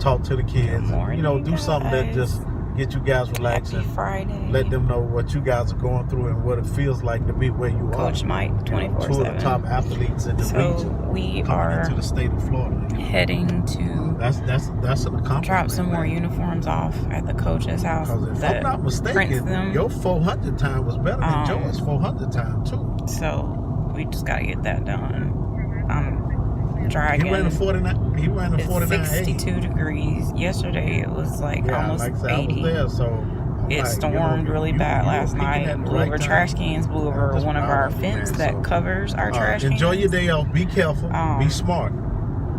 talk to the kids. Morning, do something that just get you guys relaxed. Happy and Friday. let them know what you guys are going through and what it feels like to be where you are. Coach Mike, 24/7. Two of the top athletes in the region. So we coming are into the state of Florida. Heading to that's an accomplishment. Drop some more uniforms off at the coach's house. If I'm not mistaken, your 400 time was better than Joy's 400 time too. So we just gotta get that done. I'm dragging. He ran a 49. He ran a 49. 62 degrees. Yesterday it was like almost like I said, 80. I was there, so it stormed really bad last night. Blew over trash cans. Blew over one of our fence that covers our trash cans. Enjoy your day off. Be careful. Be smart.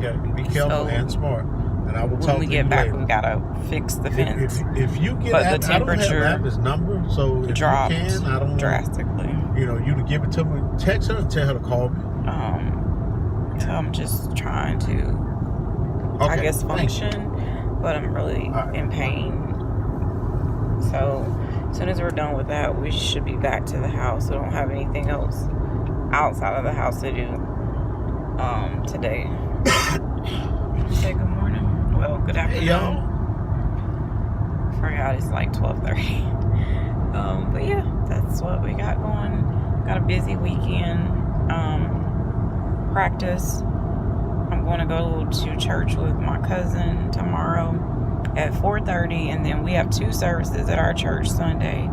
Yeah, be careful and smart. And I will talk to you later. When we get back, we gotta fix the fence. If you get the temperature I don't have Abby's number, so if dropped you can, I don't drastically. You to give it to me. Text her and tell her to call me. So I'm just trying to, I guess, function, but I'm really in pain. So as soon as we're done with that, we should be back to the house. We don't have anything else outside of the house to do today. Say good morning. Well, good afternoon. Hey, y'all. Forgot it's like 12:30. But yeah, that's what we got going. Got a busy weekend. Practice. I'm going to go to church with my cousin tomorrow at 4:30, and then we have 2 services at our church Sunday.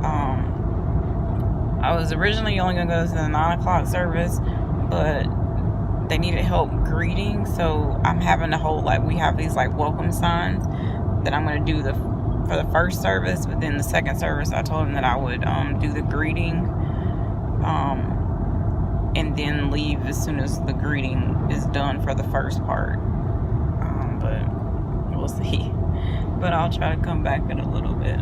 I was originally only going to go to the 9 o'clock service, but they needed help greeting, so I'm having to hold, we have these welcome signs that I'm going to do for the first service, but then the second service I told them that I would do the greeting and then leave as soon as the greeting is done for the first part. But we'll see. But I'll try to come back in a little bit.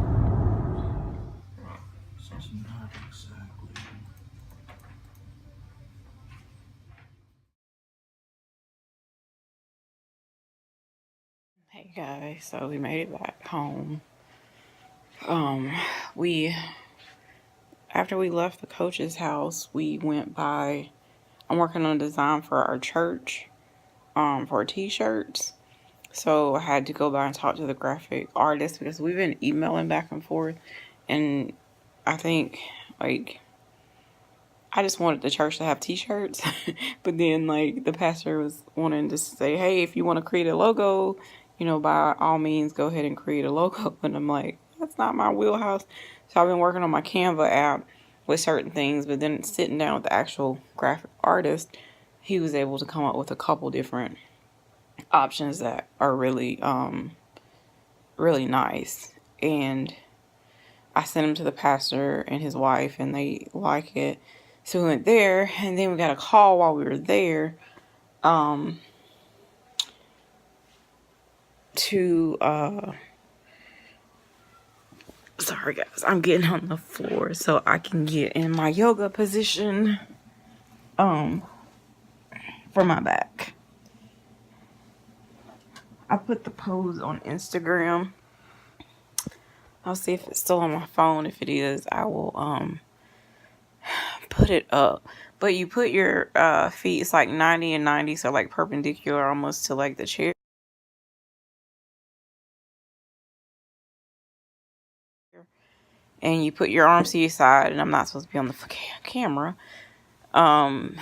Hey guys, so we made it back home. After we left the coach's house, we went by, I'm working on a design for our church, for t-shirts. So I had to go by and talk to the graphic artist because we've been emailing back and forth. And I think, I just wanted the church to have t-shirts. But then, the pastor was wanting to say, hey, if you want to create a logo, by all means, go ahead and create a logo. And I'm like, that's not my wheelhouse. So I've been working on my Canva app with certain things, but then sitting down with the actual graphic artist, he was able to come up with a couple different options that are really, really nice. And I sent them to the pastor and his wife, and they like it. So we went there, and then we got a call while we were there, sorry guys, I'm getting on the floor so I can get in my yoga position for my back. I put the pose on Instagram. I'll see if it's still on my phone. If it is, I will put it up. But you put your feet, it's 90 and 90, so perpendicular almost to the chair. And you put your arms to your side, and I'm not supposed to be on the camera. And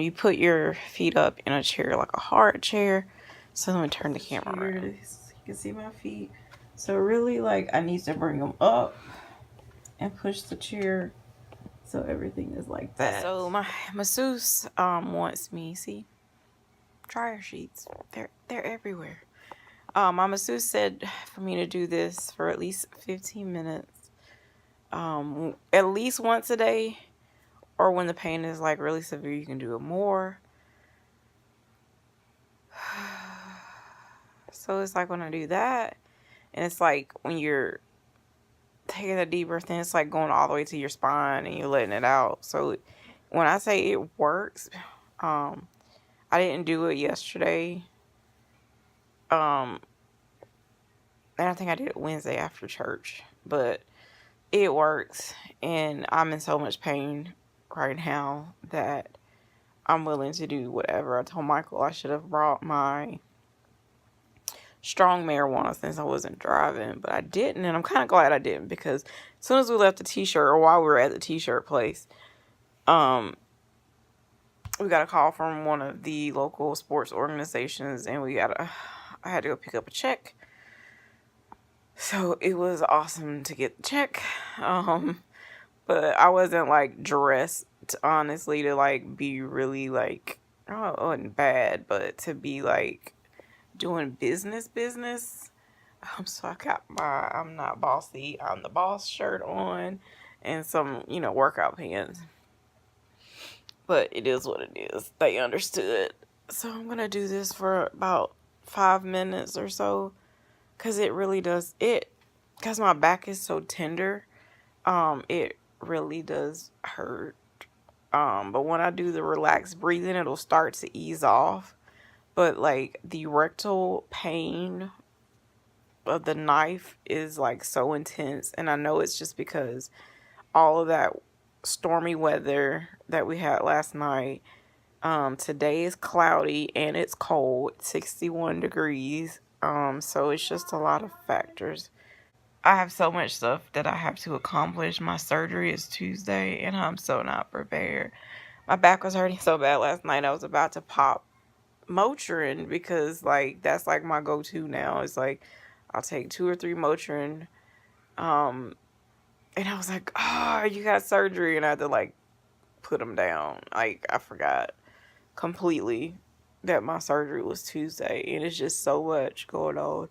you put your feet up in a chair, like a hard chair. So let me turn the camera around. You can see my feet. So really, I need to bring them up and push the chair so everything is like that. So my masseuse wants me, see, dryer sheets. They're everywhere. My masseuse said for me to do this for at least 15 minutes, at least once a day, or when the pain is really severe, you can do it more. So it's when I do that, and it's when you're taking a deep breath in, it's going all the way to your spine and you're letting it out. So when I say it works, I didn't do it yesterday. And I think I did it Wednesday after church, but it works, and I'm in so much pain right now that I'm willing to do whatever. I told Michael I should have brought my strong marijuana since I wasn't driving, but I didn't, and I'm kind of glad I didn't, because as soon as we left the t-shirt, or while we were at the t-shirt place, we got a call from one of the local sports organizations, and I had to go pick up a check. So it was awesome to get the check. But I wasn't like dressed, honestly, to like be really like, oh, it wasn't bad, but to be like doing business. So I got I'm not bossy, I'm the boss shirt on, and some, workout pants. But it is what it is. They understood. So I'm going to do this for about 5 minutes or so, because it really does, because my back is so tender, it really does hurt. But when I do the relaxed breathing, it'll start to ease off. But like the rectal pain of the knife is like so intense, and I know it's just because all of that stormy weather that we had last night. Today is cloudy and it's cold, 61 degrees. So it's just a lot of factors. I have so much stuff that I have to accomplish. My surgery is Tuesday, and I'm so not prepared. My back was hurting so bad last night, I was about to pop Motrin, because like that's like my go-to now. It's like I'll take 2 or 3 Motrin, and I was like, you got surgery, and I had to like put them down. Like I forgot completely that my surgery was Tuesday, and it's just so much going on.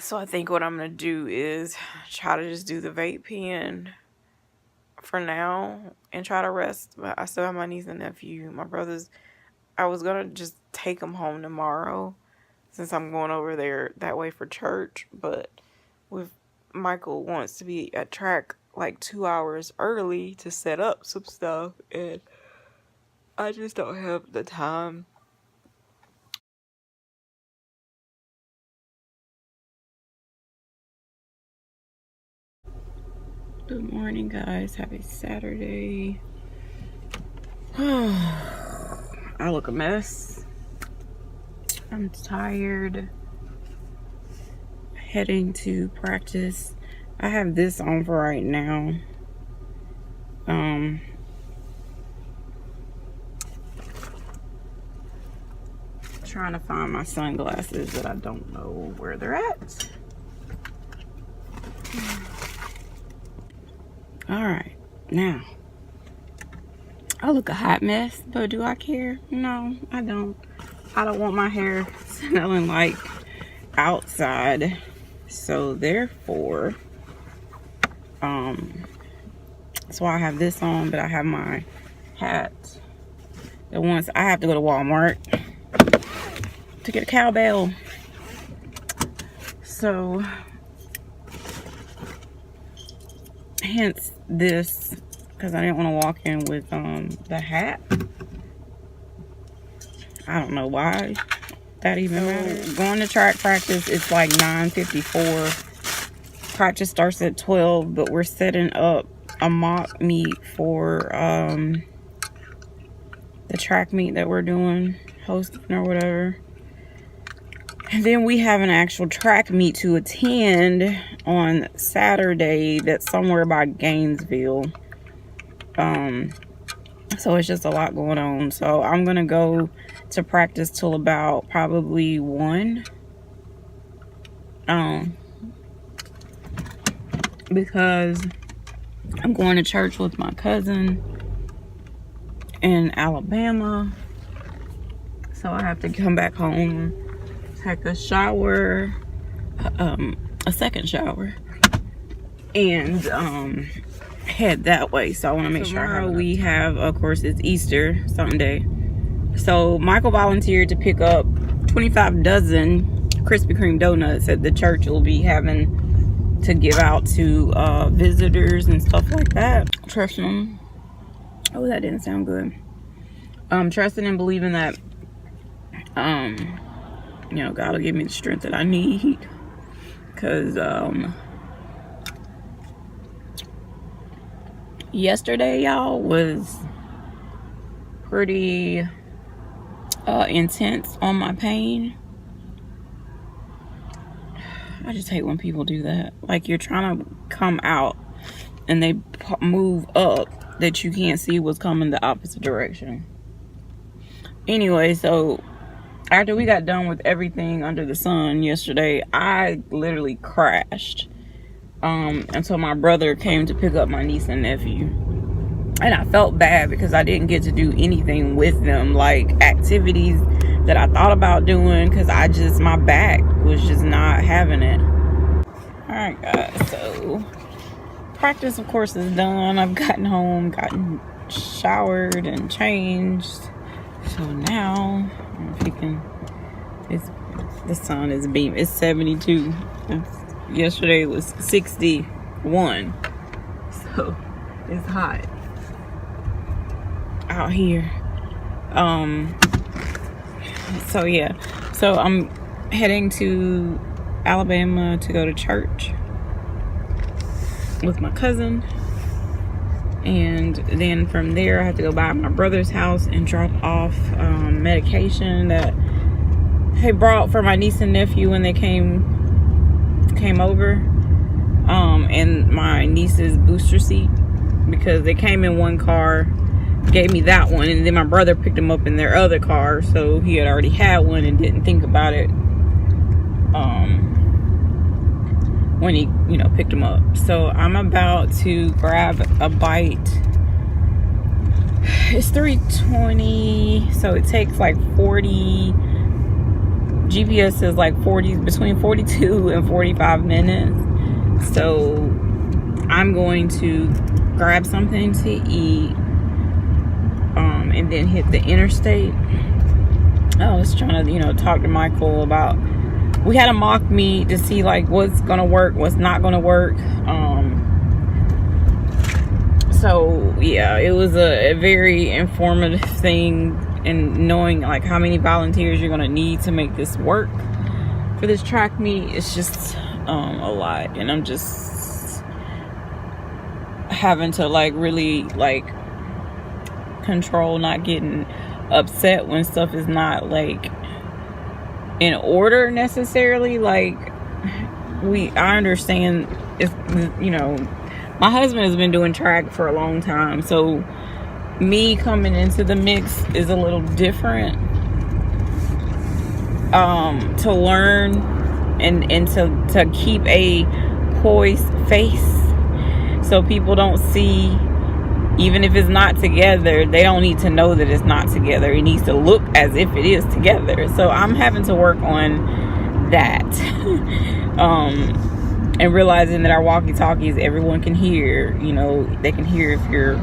So I think what I'm gonna do is try to just do the vape pen for now and try to rest. But I still have my niece and nephew, my brothers. I was gonna just take them home tomorrow, since I'm going over there that way for church. But with Michael wants to be at track like 2 hours early to set up some stuff, and I just don't have the time. Good morning, guys. Happy Saturday. I look a mess. I'm tired. Heading to practice. I have this on for right now. Trying to find my sunglasses that I don't know where they're at. Alright, now, I look a hot mess, but do I care? No, I don't. I don't want my hair smelling like outside. So therefore, that's why I have this on, but I have my hat. The ones I have to go to Walmart to get a cowbell. So hence this, because I didn't want to walk in with the hat. I don't know why that even matters. Going to track practice, it's like 9:54. Practice starts at 12, but we're setting up a mock meet for the track meet that we're doing, hosting or whatever. And then we have an actual track meet to attend on Saturday that's somewhere by Gainesville. So it's just a lot going on. So I'm going to go to practice till about probably 1. Because I'm going to church with my cousin in Alabama. So I have to come back home, take a shower, a second shower, and head that way. So I want to make sure we have, of course, it's Easter Sunday. So Michael volunteered to pick up 25 dozen Krispy Kreme donuts that the church will be having to give out to visitors and stuff like that. Trusting them. Oh, that didn't sound good. Trusting and believing that you know, God will give me the strength that I need, because yesterday, y'all, was pretty intense on my pain. I just hate when people do that. Like, you're trying to come out and they move up that you can't see what's coming the opposite direction. Anyway, so after we got done with everything under the sun yesterday, I literally crashed until my brother came to pick up my niece and nephew. And I felt bad because I didn't get to do anything with them, like activities that I thought about doing, because my back was just not having it. Alright guys, so practice of course is done. I've gotten home, gotten showered and changed. So now, I don't know if you can, the sun is beaming. It's 72. Yesterday was 61. So it's hot out here. So yeah, so I'm heading to Alabama to go to church with my cousin, and then from there I have to go by my brother's house and drop off medication that he brought for my niece and nephew when they came over, and my niece's booster seat, because they came in one car, gave me that one, and then my brother picked them up in their other car, so he had already had one and didn't think about it when he picked them up. So I'm about to grab a bite. It's 3:20, so it takes like 40, GPS says like 40, between 42 and 45 minutes. So I'm going to grab something to eat, and then hit the interstate. I was trying to, talk to Michael about, we had a mock meet to see like what's gonna work, what's not gonna work. So yeah, it was a very informative thing, and knowing like how many volunteers you're gonna need to make this work for this track meet, it's just a lot, and I'm just having to like really like control not getting upset when stuff is not like in order necessarily. Like, I understand if my husband has been doing track for a long time, so me coming into the mix is a little different, to learn and to keep a poised face so people don't see. Even if it's not together, they don't need to know that it's not together. It needs to look as if it is together. So I'm having to work on that. And realizing that our walkie-talkies, everyone can hear. They can hear if you're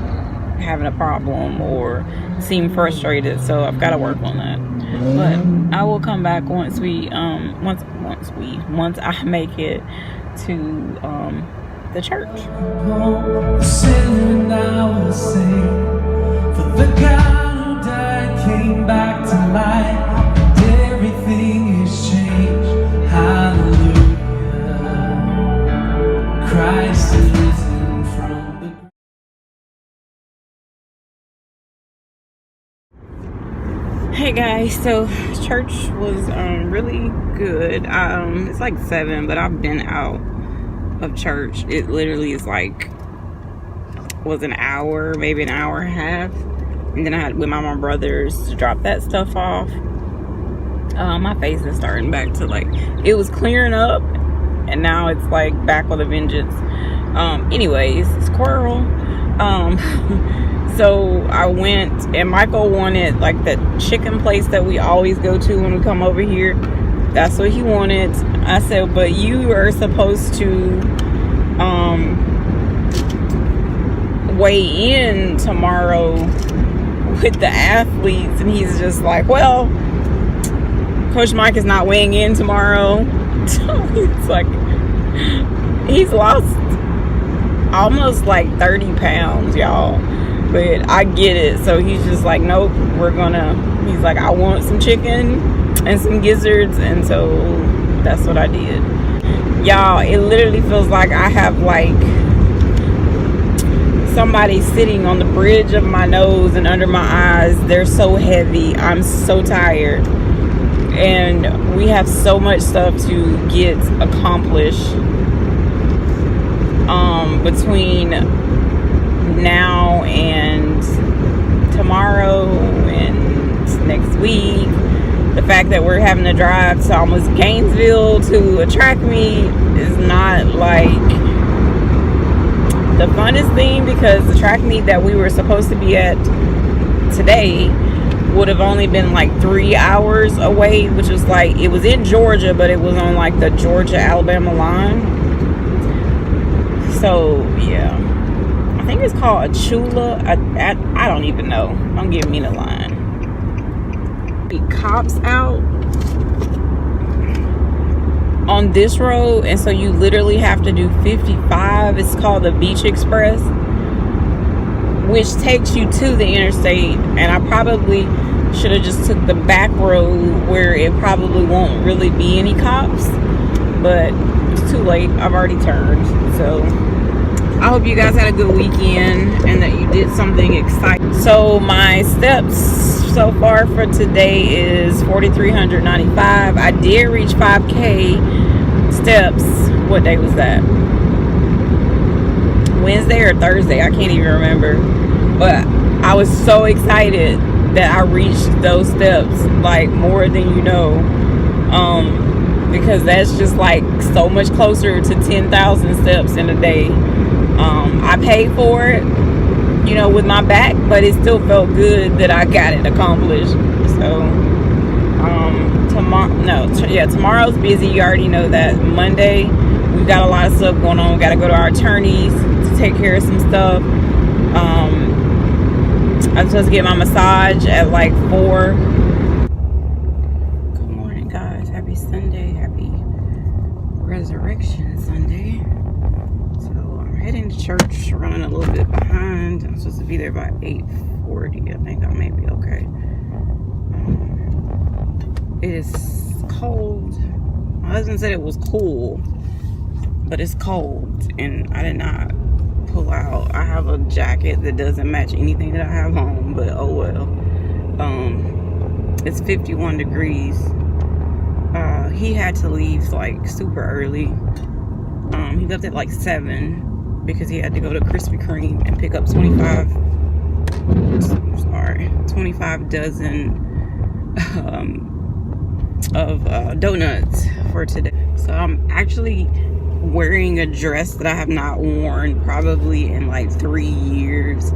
having a problem or seem frustrated. So I've got to work on that. But I will come back once I make it to the church. Sin I will sing, for the God who died came back to life, and everything has changed. Hallelujah, Christ is risen from the. Hey guys, so church was really good. It's like 7, but I've been out of church. It literally is like was an hour, maybe an hour and a half, and then I had with my brothers to drop that stuff off. My face is starting back to like, it was clearing up and now it's like back with a vengeance. Anyways, squirrel. So I went, and Michael wanted like the chicken place that we always go to when we come over here. That's what he wanted. I said, but you are supposed to weigh in tomorrow with the athletes. And he's just like, well, Coach Mike is not weighing in tomorrow. So it's like, he's lost almost like 30 pounds, y'all. But I get it. So he's just like, nope, he's like, I want some chicken and some gizzards. And so that's what I did. Y'all, it literally feels like I have like somebody sitting on the bridge of my nose and under my eyes. They're so heavy. I'm so tired. And we have so much stuff to get accomplished between now and tomorrow and next week. The fact that we're having to drive to almost Gainesville to a track meet is not like the funnest thing, because the track meet that we were supposed to be at today would have only been like 3 hours away, which was like, it was in Georgia, but it was on like the Georgia-Alabama line. So yeah, I think it's called a Chula. I don't even know. Don't give me the line. The cops out on this road, and so you literally have to do 55. It's called the Beach Express, which takes you to the interstate, and I probably should have just took the back road where it probably won't really be any cops, but it's too late. I've already turned. So I hope you guys had a good weekend and that you did something exciting. So my steps so far for today is 4,395. I did reach 5K steps. What day was that? Wednesday or Thursday? I can't even remember. But I was so excited that I reached those steps, like more than you know, because that's just like so much closer to 10,000 steps in a day. I paid for it, you know, with my back, but it still felt good that I got it accomplished. So tomorrow's busy. You already know that. Monday we've got a lot of stuff going on. We got to go to our attorneys to take care of some stuff. I'm supposed to get my massage at like 4. Good morning, guys. Happy Sunday. Happy Resurrection Sunday. So I'm heading to church, running a little bit behind. I'm supposed to be there by 8:40. I think I may be okay. It is cold. My husband said it was cool, but it's cold, and I did not pull out. I have a jacket that doesn't match anything that I have on, but oh well. It's 51 degrees. He had to leave like super early. He left at like 7 because he had to go to Krispy Kreme and pick up 25 dozen of donuts for today. So I'm actually wearing a dress that I have not worn probably in like 3 years,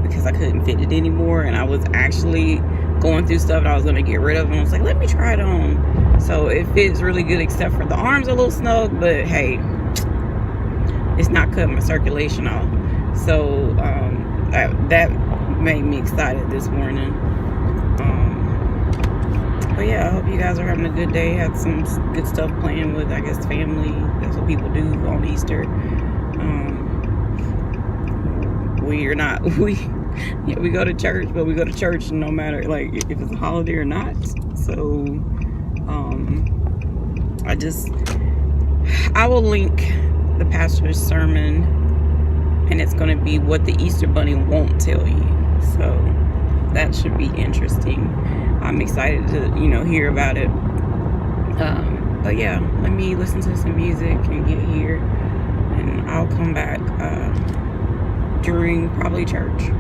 because I couldn't fit it anymore, and I was actually going through stuff that I was going to get rid of, and I was like, let me try it on. So it fits really good, except for the arms are a little snug, but hey, it's not cutting my circulation off. So that made me excited this morning. But yeah, I hope you guys are having a good day. Had some good stuff playing with, I guess, family. That's what people do on Easter. We go to church, but we go to church no matter like if it's a holiday or not. So I will link the pastor's sermon, and it's going to be what the Easter Bunny won't tell you. So that should be interesting. I'm excited to, hear about it. But yeah, let me listen to some music and get here, and I'll come back during probably church.